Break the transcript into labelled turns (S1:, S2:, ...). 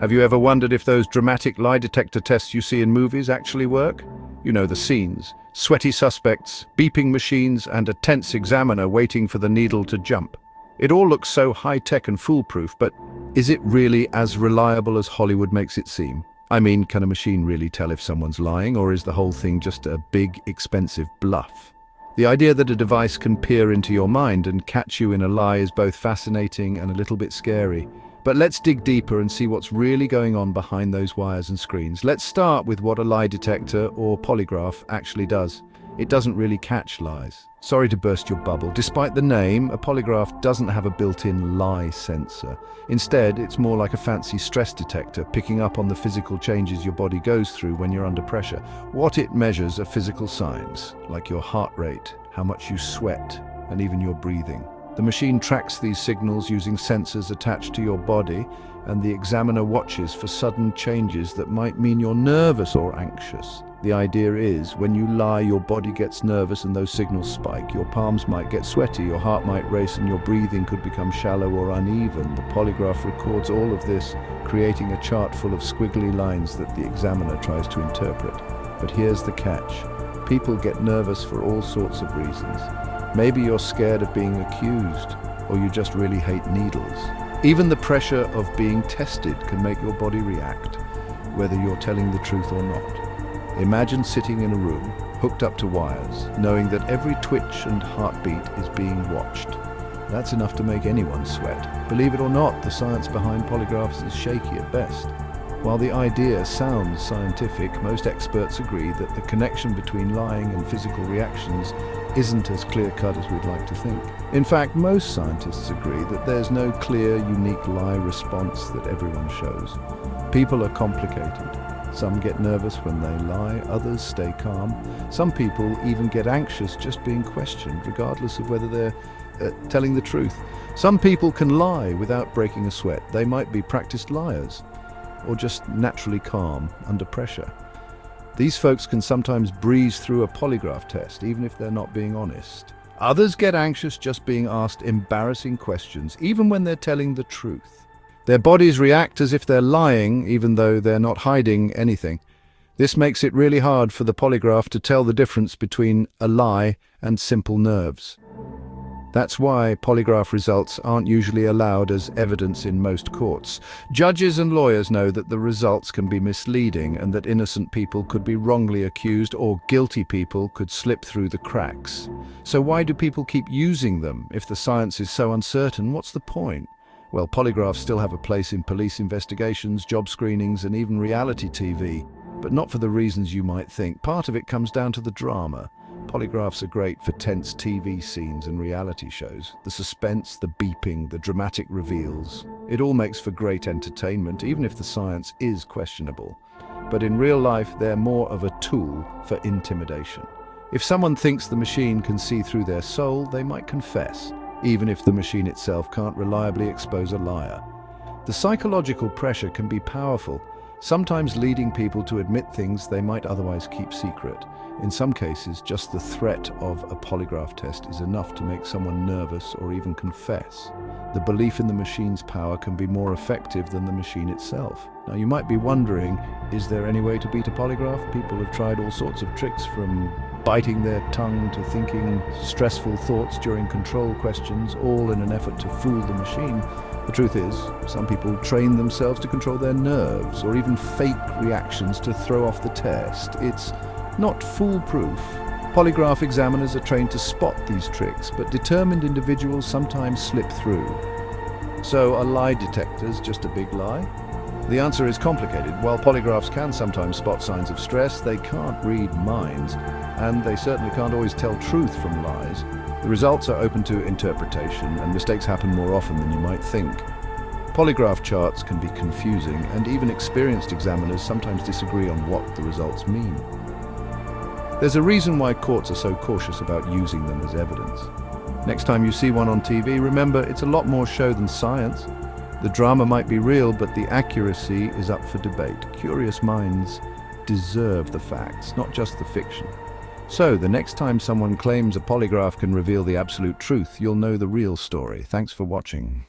S1: Have you ever wondered if those dramatic lie detector tests you see in movies actually work? You know the scenes. Sweaty suspects, beeping machines, and a tense examiner waiting for the needle to jump. It all looks so high-tech and foolproof, but is it really as reliable as Hollywood makes it seem? I mean, can a machine really tell if someone's lying, or is the whole thing just a big, expensive bluff? The idea that a device can peer into your mind and catch you in a lie is both fascinating and a little bit scary. But let's dig deeper and see what's really going on behind those wires and screens. Let's start with what a lie detector or polygraph actually does. It doesn't really catch lies. Sorry to burst your bubble. Despite the name, a polygraph doesn't have a built-in lie sensor. Instead, it's more like a fancy stress detector, picking up on the physical changes your body goes through when you're under pressure. What it measures are physical signs, like your heart rate, how much you sweat, and even your breathing. The machine tracks these signals using sensors attached to your body, and the examiner watches for sudden changes that might mean you're nervous or anxious. The idea is, when you lie, your body gets nervous and those signals spike. Your palms might get sweaty, your heart might race, and your breathing could become shallow or uneven. The polygraph records all of this, creating a chart full of squiggly lines that the examiner tries to interpret. But here's the catch. People get nervous for all sorts of reasons. Maybe you're scared of being accused, or you just really hate needles. Even the pressure of being tested can make your body react, whether you're telling the truth or not. Imagine sitting in a room, hooked up to wires, knowing that every twitch and heartbeat is being watched. That's enough to make anyone sweat. Believe it or not, the science behind polygraphs is shaky at best. While the idea sounds scientific, most experts agree that the connection between lying and physical reactions isn't as clear-cut as we'd like to think. In fact, most scientists agree that there's no clear, unique lie response that everyone shows. People are complicated. Some get nervous when they lie, others stay calm. Some people even get anxious just being questioned, regardless of whether they're telling the truth. Some people can lie without breaking a sweat. They might be practiced liars, or just naturally calm under pressure. These folks can sometimes breeze through a polygraph test, even if they're not being honest. Others get anxious just being asked embarrassing questions, even when they're telling the truth. Their bodies react as if they're lying, even though they're not hiding anything. This makes it really hard for the polygraph to tell the difference between a lie and simple nerves. That's why polygraph results aren't usually allowed as evidence in most courts. Judges and lawyers know that the results can be misleading and that innocent people could be wrongly accused or guilty people could slip through the cracks. So why do people keep using them? If the science is so uncertain, what's the point? Well, polygraphs still have a place in police investigations, job screenings, and even reality TV, but not for the reasons you might think. Part of it comes down to the drama. Polygraphs are great for tense TV scenes and reality shows. The suspense, the beeping, the dramatic reveals. It all makes for great entertainment, even if the science is questionable. But in real life, they're more of a tool for intimidation. If someone thinks the machine can see through their soul, they might confess, even if the machine itself can't reliably expose a liar. The psychological pressure can be powerful, sometimes leading people to admit things they might otherwise keep secret. In some cases, just the threat of a polygraph test is enough to make someone nervous or even confess. The belief in the machine's power can be more effective than the machine itself. Now, you might be wondering, is there any way to beat a polygraph? People have tried all sorts of tricks, from biting their tongue to thinking stressful thoughts during control questions, all in an effort to fool the machine. The truth is, some people train themselves to control their nerves or even fake reactions to throw off the test. It's not foolproof. Polygraph examiners are trained to spot these tricks, but determined individuals sometimes slip through. So, are lie detectors just a big lie? The answer is complicated. While polygraphs can sometimes spot signs of stress, they can't read minds, and they certainly can't always tell truth from lies. The results are open to interpretation, and mistakes happen more often than you might think. Polygraph charts can be confusing, and even experienced examiners sometimes disagree on what the results mean. There's a reason why courts are so cautious about using them as evidence. Next time you see one on TV, remember it's a lot more show than science. The drama might be real, but the accuracy is up for debate. Curious minds deserve the facts, not just the fiction. So, the next time someone claims a polygraph can reveal the absolute truth, you'll know the real story. Thanks for watching.